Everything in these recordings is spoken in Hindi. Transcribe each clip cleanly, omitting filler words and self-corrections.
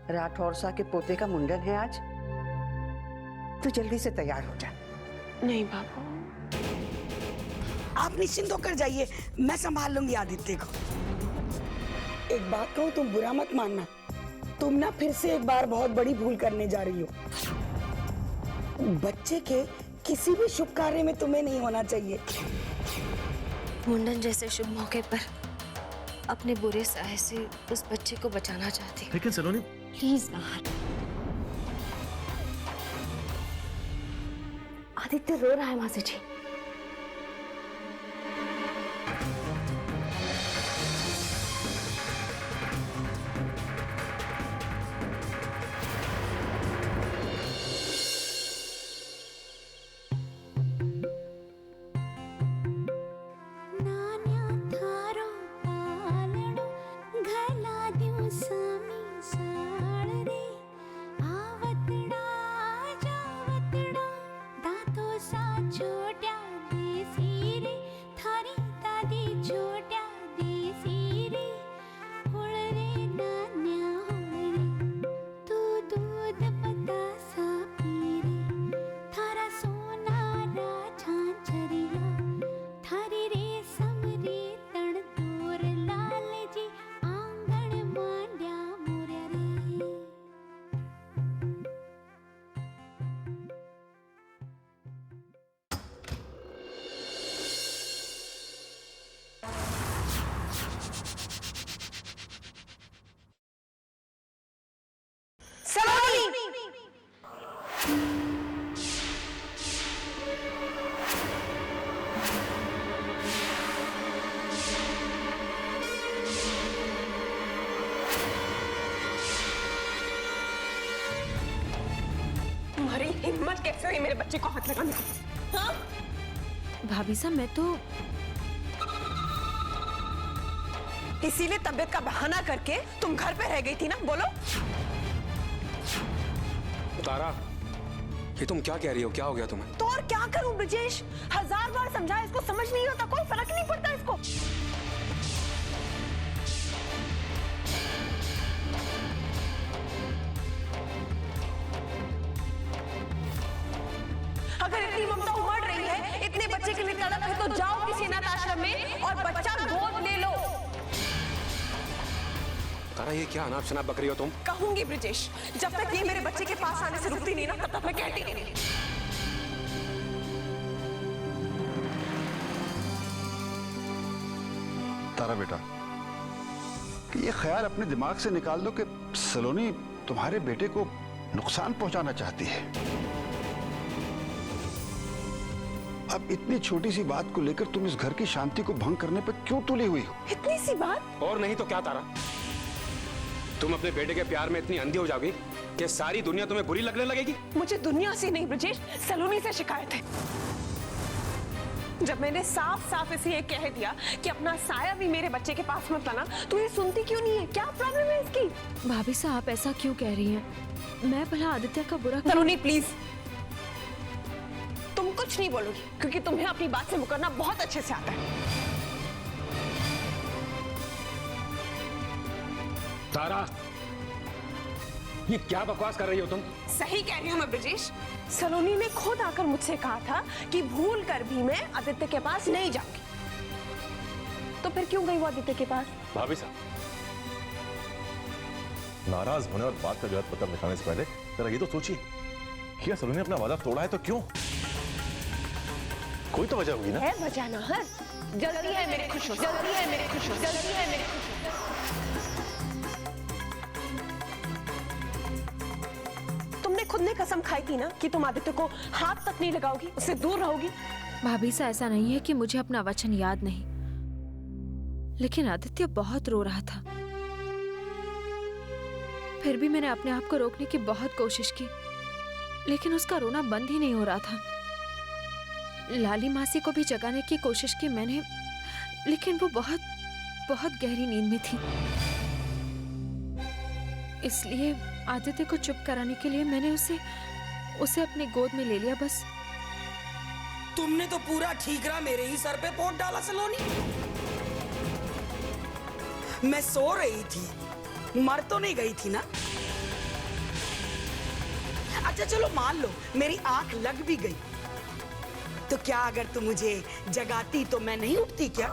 राठौर सा के पोते का मुंडन है आज, तू जल्दी से तैयार हो जा। नहीं बाबू, आप निश्चिंत होकर जाइए, मैं संभाल लूंगी आदित्य को। एक बात कहूँ, तुम बुरा मत मानना, तुम ना फिर से एक बार बहुत बड़ी भूल करने जा रही हो। बच्चे के किसी भी शुभ कार्य में तुम्हें नहीं होना चाहिए। मुंडन जैसे शुभ मौके पर अपने बुरे साये से उस बच्चे को बचाना चाहती हूँ। लेकिन सलोनी, प्लीज बाहर। आदित्य रो रहा है मासी जी। तुम्हारी हिम्मत कैसे हुई मेरे बच्चे को हाथ लगाने की? हाँ? भाभी साहब, मैं तो इसीलिए तबीयत का बहाना करके तुम घर पे रह गई थी ना? बोलो। तारा, ये तुम क्या कह रही हो? क्या हो गया तुम्हें? तो और क्या करूं ब्रजेश? 1000 बार समझाया, इसको समझ नहीं होता, कोई फर्क नहीं पड़ता इसको। अगर इतनी ममता उमड़ रही है, इतने बच्चे के लिए तड़प है, तो जाओ किसी अनाथ आश्रम में और बच्चा गोद ले लो। तारा, ये क्या अनाप शनाप बक रही हो तुम? कहूंगी ब्रजेश, जब तक ये मेरे बच्चे के पास आने से रुकती नहीं ना, तब तक मैं कहती नहीं। तारा बेटा, ये ख्याल अपने दिमाग से निकाल दो कि सलोनी तुम्हारे बेटे को नुकसान पहुंचाना चाहती है। अब इतनी छोटी सी बात को लेकर तुम इस घर की शांति को भंग करने पर क्यों तुली हुई हो? इतनी सी बात? और नहीं तो क्या तारा, तुम अपने बेटे के प्यार में इतनी अंधी हो जाओगी कि सारी दुनिया तुम्हें बुरी लगने लगेगी। मुझे दुनिया से नहीं ब्रजेश, सलोनी से शिकायत है। जब मैंने साफ साफ इसे ये कह दिया कि अपना साया भी मेरे बच्चे के पास मत लाना, तो ये सुनती क्यों नहीं है? क्या प्रॉब्लम है इसकी? भाभी साहब, आप ऐसा क्यों कह रही हैं? मैं भला आदित्य का बुरा सलोनी प्लीज, तुम कुछ नहीं बोलोगी, क्योंकि तुम्हें अपनी बात से मुकरना बहुत अच्छे से आता है। तारा, ये क्या बकवास कर रही हो तुम? सही कह रही हूँ मैं ब्रजेश। सलोनी ने खुद आकर मुझसे कहा था कि भूल कर भी मैं आदित्य के पास नहीं जाऊंगी। तो फिर क्यों गई वो आदित्य के पास? भाभी साहब, नाराज होने और बात का गलत मतलब निकालने से पहले जरा ये तो सोचिए, क्या सलोनी ने अपना वादा तोड़ा है तो क्यों? कोई तो वजह होगी ना? है वजह ना है। जल्दी है मेरे खुश हो, जल्दी है मेरे खुश हो, जल्दी है मेरे खुश हो। तुमने खुद ने कसम खाई थी ना कि तुम आदित्य को हाथ तक नहीं लगाओगी, उससे दूर रहोगी। भाभी साहब, ऐसा नहीं है कि मुझे अपना वचन याद नहीं, लेकिन आदित्य बहुत रो रहा था। फिर भी मैंने अपने आप को रोकने की बहुत कोशिश की, लेकिन उसका रोना बंद ही नहीं हो रहा था। लाली मासी को भी जगाने की कोशिश की मैंने, लेकिन वो बहुत बहुत गहरी नींद में थी। इसलिए आदित्य को चुप कराने के लिए मैंने उसे अपनी गोद में ले लिया। बस तुमने तो पूरा ठीकरा मेरे ही सर पे पोत डाला सलोनी। मैं सो रही थी, मर तो नहीं गई थी ना? अच्छा चलो मान लो मेरी आंख लग भी गई, तो क्या अगर तुम मुझे जगाती तो मैं नहीं उठती क्या?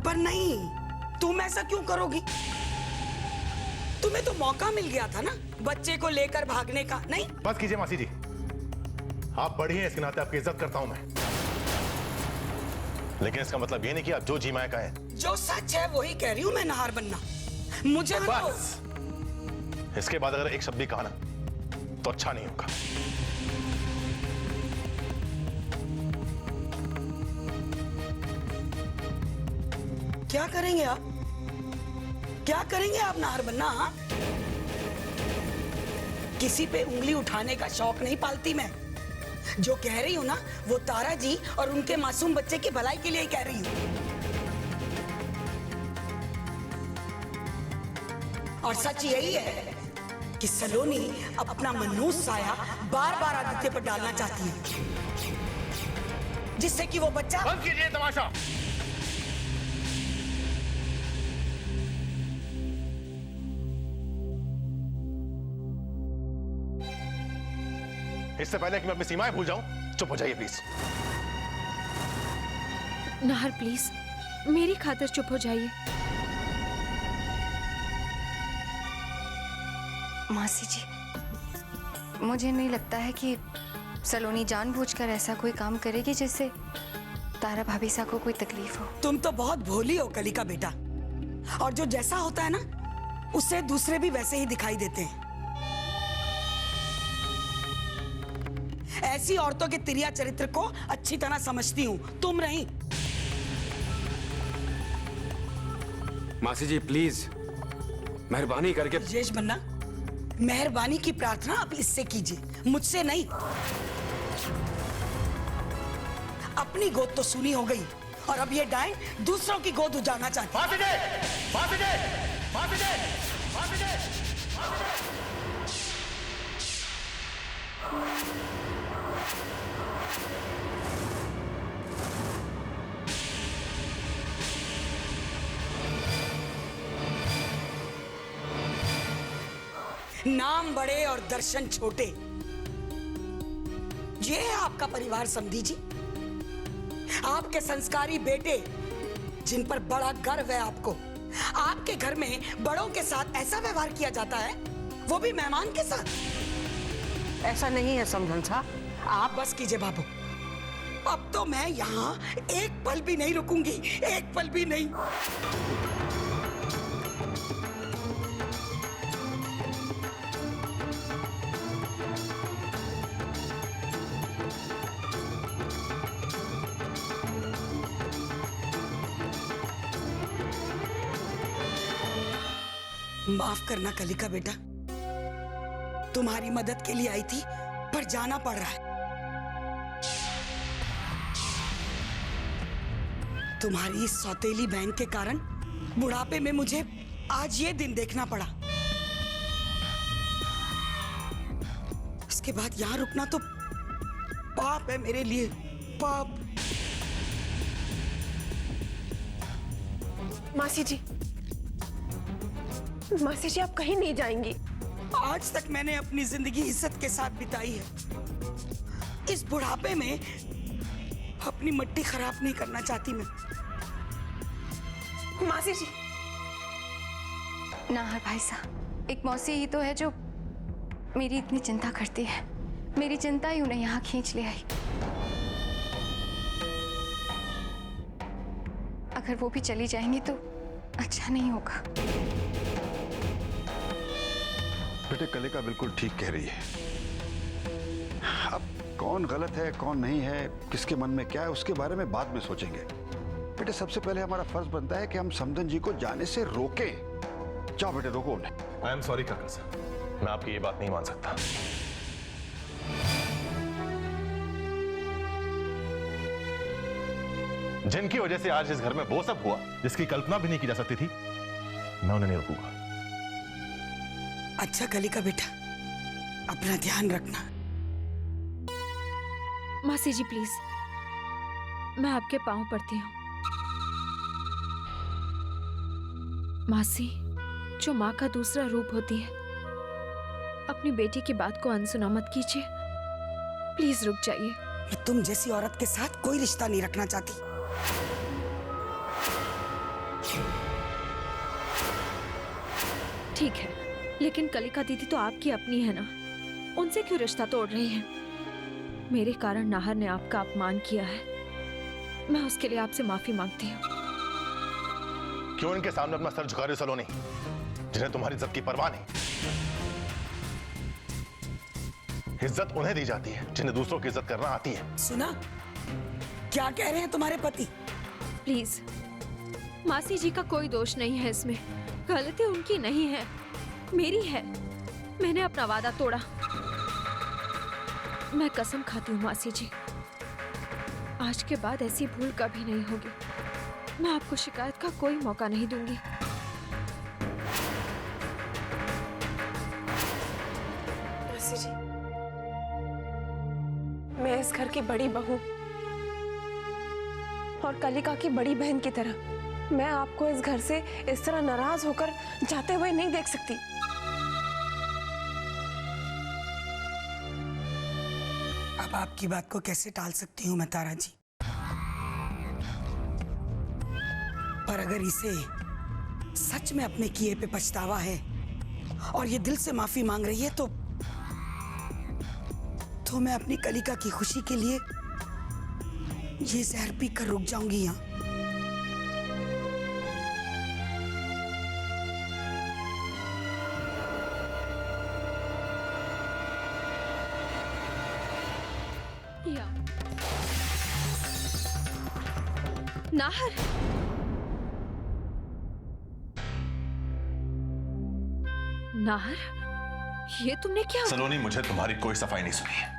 पर नहीं, तुम ऐसा क्यों करोगी? तुम्हें तो मौका मिल गया था ना बच्चे को लेकर भागने का, नहीं? बस कीजिए मासी जी, आप बड़ी हैं, इसके नाते आपकी इज्जत करता हूं मैं, लेकिन इसका मतलब ये नहीं कि आप जो जी माया का है। जो सच है वही कह रही हूं मैं, नहार बनना। मुझे बस इसके बाद अगर एक शब्द भी कहा ना तो अच्छा नहीं होगा। क्या करेंगे आप? क्या करेंगे आप नहार बनना? हाँ? किसी पे उंगली उठाने का शौक नहीं पालती मैं। जो कह रही हूं ना वो तारा जी और उनके मासूम बच्चे की भलाई के लिए ही कह रही हूं। और सच यही है कि सलोनी अपना मनहूस साया बार बार आदित्य पर डालना चाहती है, जिससे कि वो बच्चा। बंद कीजिए तमाशा। इससे पहले कि मैं अपनी सीमाएं भूल जाऊं, चुप हो जाइए प्लीज। नाहर प्लीज मेरी खातिर चुप हो जाइए। मासी जी, मुझे नहीं लगता है कि सलोनी जानबूझकर ऐसा कोई काम करेगी जिससे तारा भाभी सा को कोई तकलीफ हो। तुम तो बहुत भोली हो कलिका बेटा, और जो जैसा होता है ना उससे दूसरे भी वैसे ही दिखाई देते हैं। ऐसी औरतों के तिरिया चरित्र को अच्छी तरह समझती हूँ, तुम नहीं। मासी जी प्लीज मेहरबानी करके। ब्रजेश बन्ना, मेहरबानी की प्रार्थना आप इससे कीजिए, मुझसे नहीं। अपनी गोद तो सुनी हो गई और अब ये डायन दूसरों की गोद उजाड़ना चाहती है। नाम बड़े और दर्शन छोटे, ये है आपका परिवार समधी जी। आपके संस्कारी बेटे जिन पर बड़ा गर्व है आपको। आपके घर में बड़ों के साथ ऐसा व्यवहार किया जाता है, वो भी मेहमान के साथ। ऐसा नहीं है समधन साहब। आप बस कीजिए बाबू, अब तो मैं यहाँ एक पल भी नहीं रुकूंगी, एक पल भी नहीं। माफ करना कलिका बेटा, तुम्हारी मदद के लिए आई थी पर जाना पड़ रहा है। तुम्हारी इस सौतेली बहन के कारण बुढ़ापे में मुझे आज ये दिन देखना पड़ा। इसके बाद यहां रुकना तो पाप है मेरे लिए, पाप। मासी जी, मासी जी आप कहीं नहीं जाएंगी। आज तक मैंने अपनी जिंदगी इज्जत के साथ बिताई है। इस बुढ़ापे में अपनी मट्टी खराब नहीं करना चाहती मैं। मासी जी, नाहर भाई साहब, एक मौसी ही तो है जो मेरी इतनी चिंता करती है। मेरी चिंता ही उन्हें यहाँ खींच ले आई। अगर वो भी चली जाएंगी तो अच्छा नहीं होगा। बेटे कलिका बिल्कुल ठीक कह रही है। अब कौन गलत है कौन नहीं है, किसके मन में क्या है, उसके बारे में बाद में सोचेंगे। बेटे सबसे पहले हमारा फर्ज बनता है कि हम समधन जी को जाने से रोकें। जाओ बेटे रोको उन्हें। आई एम सॉरी काका साहब, मैं आपकी ये बात नहीं मान सकता। जिनकी वजह से आज इस घर में वो सब हुआ जिसकी कल्पना भी नहीं की जा सकती थी, मैं उन्हें नहीं रोकूंगा। अच्छा कलिका बेटा, अपना ध्यान रखना। मासी जी प्लीज, मैं आपके पांव पड़ती हूँ। मासी जो माँ का दूसरा रूप होती है, अपनी बेटी की बात को अनसुना मत कीजिए। प्लीज रुक जाइए। मैं तुम जैसी औरत के साथ कोई रिश्ता नहीं रखना चाहती। ठीक है, लेकिन कलिका दीदी तो आपकी अपनी है ना, उनसे क्यों रिश्ता तोड़ रही हैं? मेरे कारण नाहर ने आपका अपमान किया है, मैं उसके लिए आपसे माफी मांगती हूँ। क्यों इनके सामने अपना सर झुका रही हो सलोनी, जिन्हें तुम्हारी इज्जत की परवाह नहीं? इज्जत उन्हें दी जाती है जिन्हें दूसरों की इज्जत करना आती है। सुना क्या कह रहे हैं तुम्हारे पति? प्लीज, मासी जी का कोई दोष नहीं है इसमें, गलती उनकी नहीं है, मेरी है। मैंने अपना वादा तोड़ा। मैं कसम खाती हूँ मासी जी, आज के बाद ऐसी भूल कभी नहीं होगी। मैं आपको शिकायत का कोई मौका नहीं दूंगी। मासी जी, मैं इस घर की बड़ी बहू और कलिका की बड़ी बहन की तरह मैं आपको इस घर से इस तरह नाराज होकर जाते हुए नहीं देख सकती। अब आपकी बात को कैसे टाल सकती हूँ मैं तारा जी? पर अगर इसे सच में अपने किए पे पछतावा है और ये दिल से माफी मांग रही है तो मैं अपनी कलिका की खुशी के लिए ये जहर पी कर रुक जाऊंगी यहाँ। नाहर, नाहर, ये तुमने क्या? सलोनी, मुझे तुम्हारी कोई सफाई नहीं सुनी है।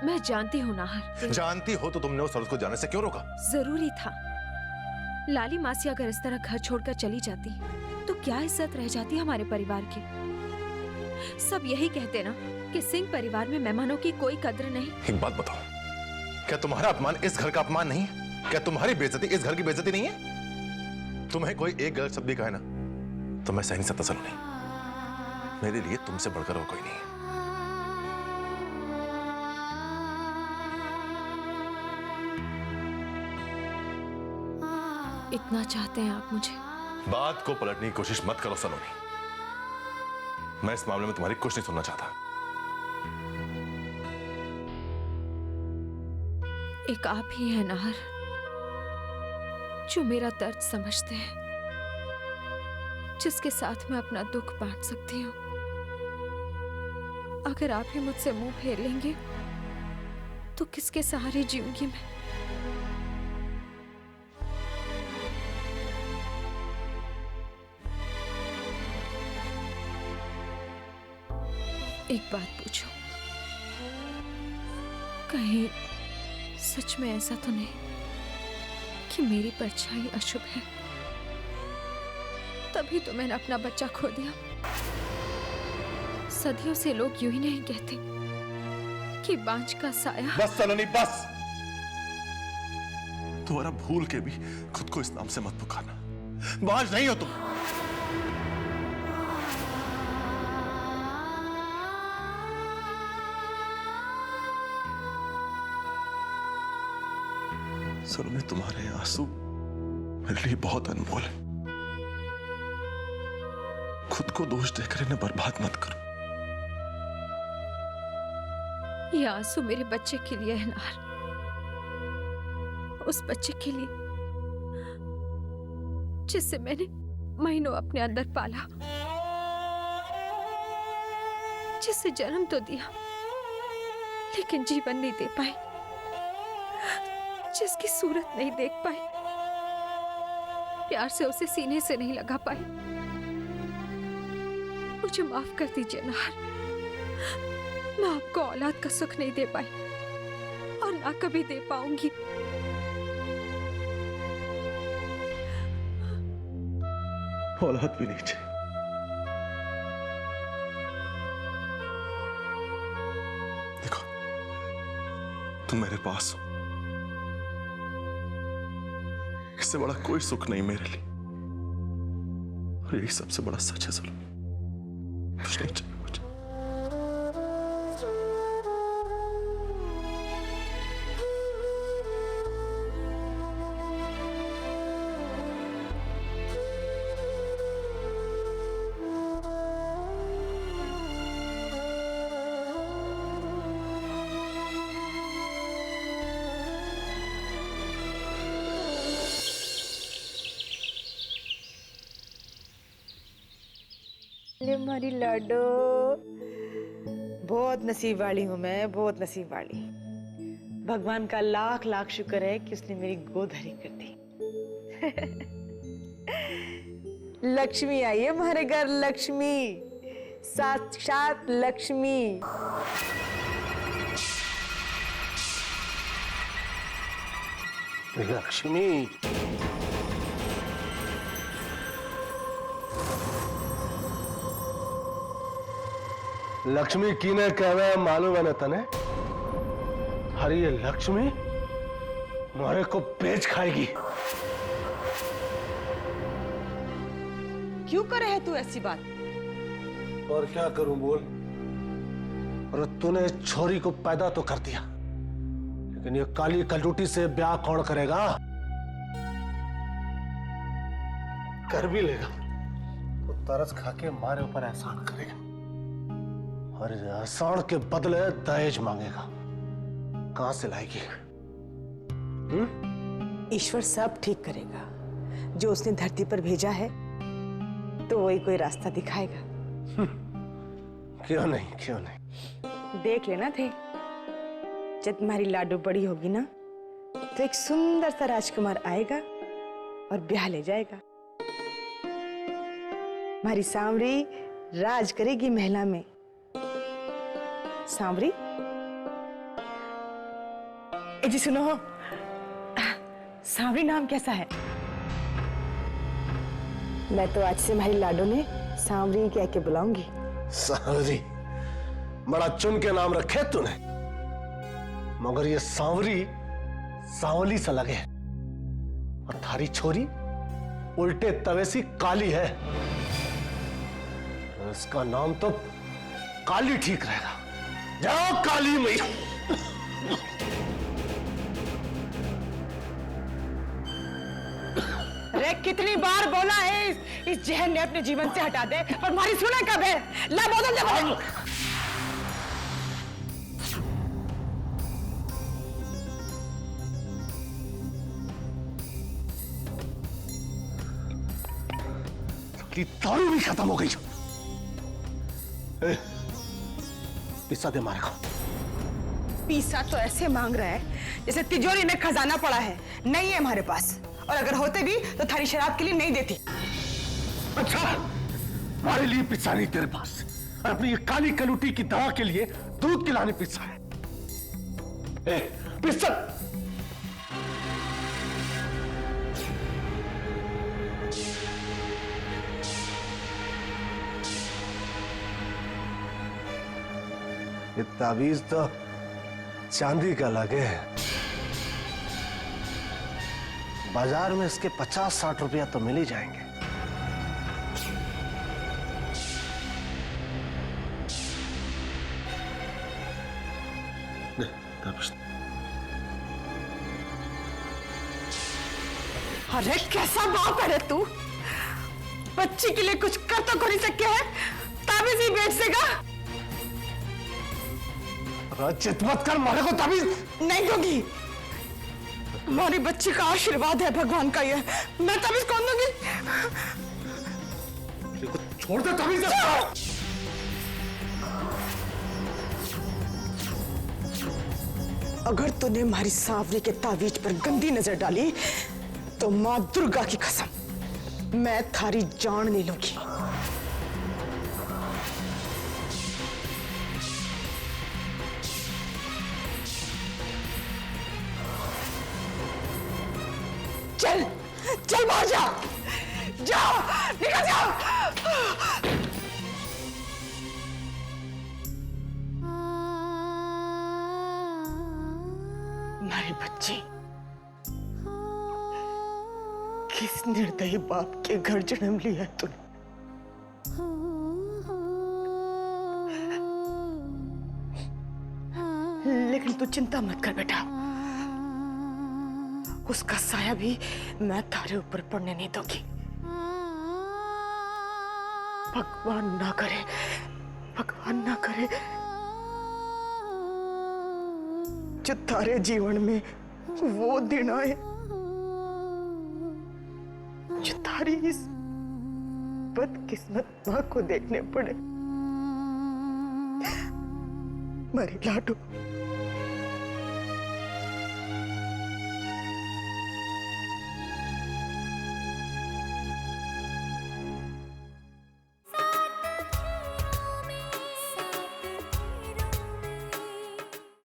मैं जानती हूँ नाहर। जानती हो तो तुमने उस औरत को जाने से क्यों रोका? जरूरी था। लाली मासी अगर इस तरह घर छोड़कर चली जाती तो क्या इज्जत रह जाती हमारे परिवार की? सब यही कहते ना कि सिंह परिवार में मेहमानों की कोई कद्र नहीं। एक बात बताओ, क्या तुम्हारा अपमान इस घर का अपमान नहीं है? क्या तुम्हारी बेइज्जती इस घर की बेइज्जती नहीं है? तुम्हें कोई एक गलत शब्द भी कहे ना तो मैं सह नहीं सकता सलोनी। मेरे लिए तुमसे बढ़कर और कोई नहीं है। इतना चाहते हैं आप मुझे? बात को पलटने की कोशिश मत करो सलोनी। मैं इस मामले में तुम्हारी कुछ नहीं सुनना चाहता। एक आप ही हैं नाहर जो मेरा दर्द समझते हैं, जिसके साथ मैं अपना दुख बांट सकती हूँ। अगर आप ही मुझसे मुंह फेर लेंगे तो किसके सहारे जीऊंगी मैं? एक बात पूछो, कहीं सच में ऐसा तो नहीं कि मेरी परछाई अशुभ है? तभी तो मैंने अपना बच्चा खो दिया। सदियों से लोग यूं ही नहीं कहते कि बांझ का साया। बस सलोनी, बस। तुम्हारा भूल के भी खुद को इस नाम से मत पुकारना। बांझ नहीं हो तुम। सलोनी, तुम्हारे आंसू मेरे लिए बहुत अनमोल है। खुद को दोष देकर इन्हें बर्बाद मत करो। ये आंसू मेरे बच्चे के लिए है नाहर, उस बच्चे के लिए जिससे मैंने महीनों अपने अंदर पाला, जिसे जन्म तो दिया लेकिन जीवन नहीं दे पाई, जिसकी सूरत नहीं देख पाई, प्यार से उसे सीने से नहीं लगा पाई। मुझे माफ कर दीजिए नाहर, मैं आपको औलाद का सुख नहीं दे पाई और ना कभी दे पाऊंगी। औलाद भी नहीं चाहिए। देखो, तुम मेरे पास हो, इससे बड़ा कोई सुख नहीं मेरे लिए, और यही सबसे बड़ा सच है सलोनी। कुछ नहीं चाहिए मुझे। ले मारी लाडो, बहुत नसीब वाली हूँ मैं, बहुत नसीब वाली। भगवान का लाख लाख शुक्र है कि उसने मेरी गोद हरी कर दी। लक्ष्मी आई है हमारे घर, लक्ष्मी, साक्षात लक्ष्मी। लक्ष्मी, लक्ष्मी कीने कहवे मालूम है न तने? हरी ये लक्ष्मी मारे को बेच खाएगी। क्यों करे है तू ऐसी बात? और क्या करूं बोल? और तूने छोरी को पैदा तो कर दिया, लेकिन ये काली कलूटी से ब्याह कौन करेगा? कर भी लेगा तो तरस खा के मारे ऊपर एहसान करेगा, और इस एहसान के बदले दहेज मांगेगा। कहां से लाएगी? ईश्वर सब ठीक करेगा। जो उसने धरती पर भेजा है तो वही कोई रास्ता दिखाएगा। क्यों नहीं, क्यों नहीं? देख लेना थे, जब तुम्हारी लाडो बड़ी होगी ना तो एक सुंदर सा राजकुमार आएगा और ब्याह ले जाएगा। हमारी सांवरी राज करेगी महिला में। सांवरी, ए जी सुनो, सांवरी नाम कैसा है? मैं तो आज से हमारी लाडो ने सांवरी कह के बुलाऊंगी। सांवरी बड़ा चुन के नाम रखे तूने, मगर ये सांवरी सांवली सा लगे, और थारी छोरी उल्टे तवे सी काली है। इसका नाम तो काली ठीक रहेगा। जाओ काली मैया। अरे कितनी बार बोला है इस जहन ने अपने जीवन से हटा दे, और हमारी सुना कब है? ला बोतल दे बोतल। दारू भी खत्म हो गई। पिस्सा दे मारे को। पीसा तो ऐसे मांग रहा है जैसे तिजोरी में खजाना पड़ा है। नहीं है हमारे पास, और अगर होते भी तो थारी शराब के लिए नहीं देती। अच्छा, हमारे लिए पिस्सा नहीं तेरे पास, और अपनी ये काली कलूटी की दवा के लिए दूध खिलाने पिस्सा है। पिस्सा ये ताबीज तो चांदी का लगे है। बाजार में इसके 50-60 रुपया तो मिल ही जाएंगे। अरे कैसा बाप है रे तू? बच्ची के लिए कुछ कर तो नहीं सके है, ताबीज ही बेच देगा। चित मत कर, मारे को ताबीज नहीं दूंगी। हमारी बच्ची का आशीर्वाद है भगवान का, ये मैं ताबीज कौन दूंगी? छोड़ दे ताबीज। अगर तूने हमारी सांवरी के ताबीज पर गंदी नजर डाली तो मां दुर्गा की कसम मैं थारी जान ले लूंगी। चल चल बाहर जा, जाओ, निकल जाओ। हमारी बच्ची किस निर्दयी बाप के घर जन्म लिया है तूने? चिंता मत कर बेटा, उसका साया भी मैं तारे ऊपर पड़ने नहीं दूंगी। भगवान ना करे, भगवान ना करे जो तारे जीवन में वो दिन आए जो तारी इस बदकिस्मत मां को देखने पड़े। मेरी लाडू,